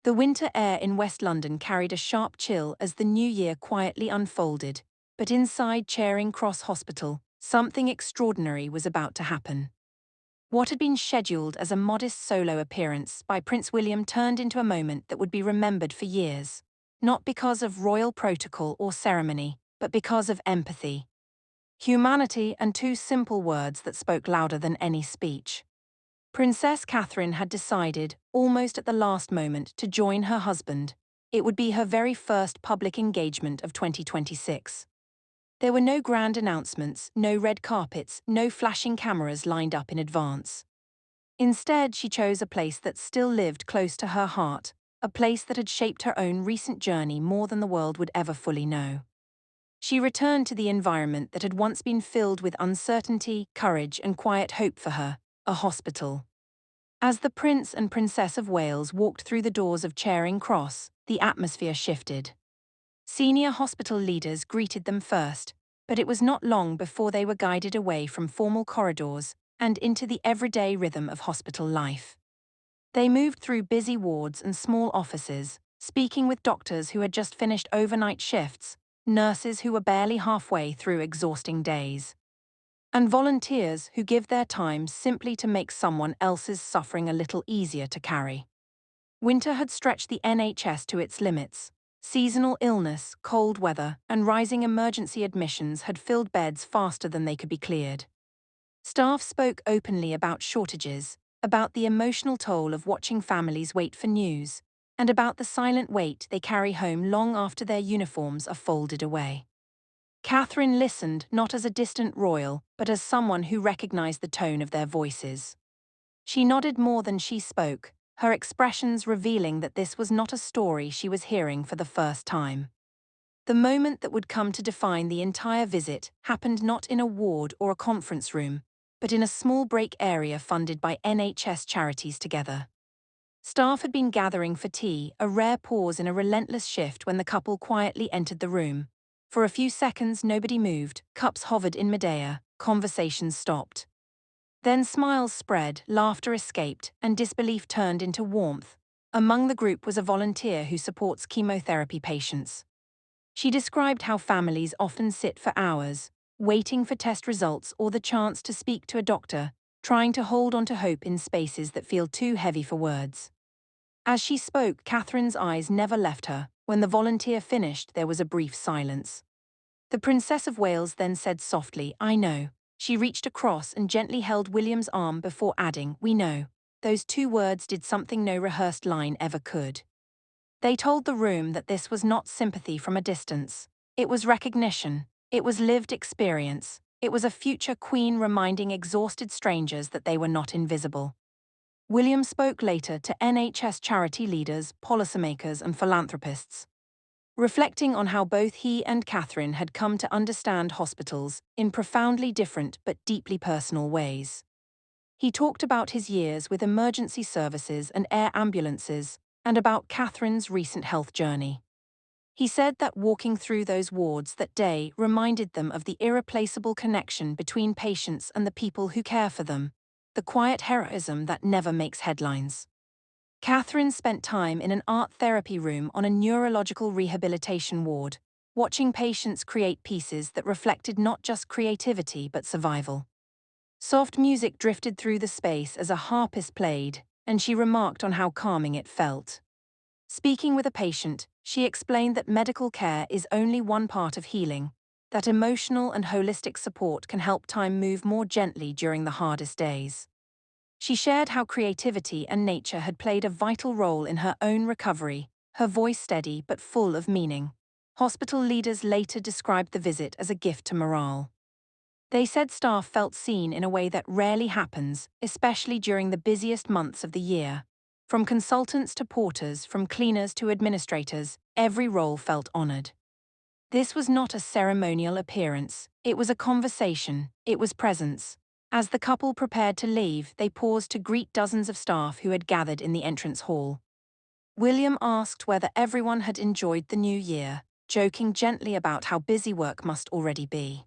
The winter air in West London carried a sharp chill as the new year quietly unfolded, but inside Charing Cross Hospital, something extraordinary was about to happen. What had been scheduled as a modest solo appearance by Prince William turned into a moment that would be remembered for years, not because of royal protocol or ceremony, but because of empathy. Humanity and two simple words that spoke louder than any speech. Princess Catherine had decided, almost at the last moment, to join her husband. It would be her very first public engagement of 2026. There were no grand announcements, no red carpets, no flashing cameras lined up in advance. Instead, she chose a place that still lived close to her heart, a place that had shaped her own recent journey more than the world would ever fully know. She returned to the environment that had once been filled with uncertainty, courage, and quiet hope for her, a hospital. As the Prince and Princess of Wales walked through the doors of Charing Cross, the atmosphere shifted. Senior hospital leaders greeted them first, but it was not long before they were guided away from formal corridors and into the everyday rhythm of hospital life. They moved through busy wards and small offices, speaking with doctors who had just finished overnight shifts, nurses who were barely halfway through exhausting days, and volunteers who give their time simply to make someone else's suffering a little easier to carry. Winter had stretched the NHS to its limits. Seasonal illness, cold weather, and rising emergency admissions had filled beds faster than they could be cleared. Staff spoke openly about shortages, about the emotional toll of watching families wait for news, and about the silent weight they carry home long after their uniforms are folded away. Catherine listened not as a distant royal, but as someone who recognized the tone of their voices. She nodded more than she spoke, her expressions revealing that this was not a story she was hearing for the first time. The moment that would come to define the entire visit happened not in a ward or a conference room, but in a small break area funded by NHS charities together. Staff had been gathering for tea, a rare pause in a relentless shift when the couple quietly entered the room. For a few seconds nobody moved, cups hovered in midair, conversations stopped. Then smiles spread, laughter escaped, and disbelief turned into warmth. Among the group was a volunteer who supports chemotherapy patients. She described how families often sit for hours, waiting for test results or the chance to speak to a doctor, trying to hold on to hope in spaces that feel too heavy for words. As she spoke, Catherine's eyes never left her. When the volunteer finished, there was a brief silence. The Princess of Wales then said softly, "I know." She reached across and gently held William's arm before adding, "We know." Those two words did something no rehearsed line ever could. They told the room that this was not sympathy from a distance. It was recognition. It was lived experience. It was a future queen reminding exhausted strangers that they were not invisible. William spoke later to NHS charity leaders, policymakers, and philanthropists, reflecting on how both he and Catherine had come to understand hospitals in profoundly different but deeply personal ways. He talked about his years with emergency services and air ambulances, and about Catherine's recent health journey. He said that walking through those wards that day reminded them of the irreplaceable connection between patients and the people who care for them, the quiet heroism that never makes headlines. Catherine spent time in an art therapy room on a neurological rehabilitation ward, watching patients create pieces that reflected not just creativity but survival. Soft music drifted through the space as a harpist played, and she remarked on how calming it felt. Speaking with a patient, she explained that medical care is only one part of healing, that emotional and holistic support can help time move more gently during the hardest days. She shared how creativity and nature had played a vital role in her own recovery, her voice steady but full of meaning. Hospital leaders later described the visit as a gift to morale. They said staff felt seen in a way that rarely happens, especially during the busiest months of the year. From consultants to porters, from cleaners to administrators, every role felt honored. This was not a ceremonial appearance, it was a conversation, it was presence. As the couple prepared to leave, they paused to greet dozens of staff who had gathered in the entrance hall. William asked whether everyone had enjoyed the new year, joking gently about how busy work must already be.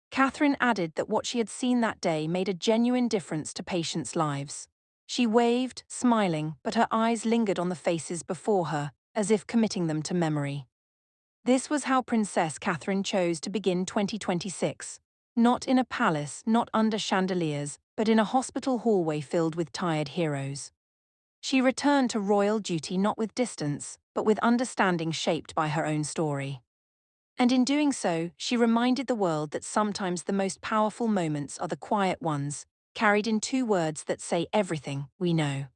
Catherine added that what she had seen that day made a genuine difference to patients' lives. She waved, smiling, but her eyes lingered on the faces before her, as if committing them to memory. This was how Princess Catherine chose to begin 2026. Not in a palace, not under chandeliers, but in a hospital hallway filled with tired heroes. She returned to royal duty not with distance, but with understanding shaped by her own story. And in doing so, she reminded the world that sometimes the most powerful moments are the quiet ones, carried in two words that say everything we know.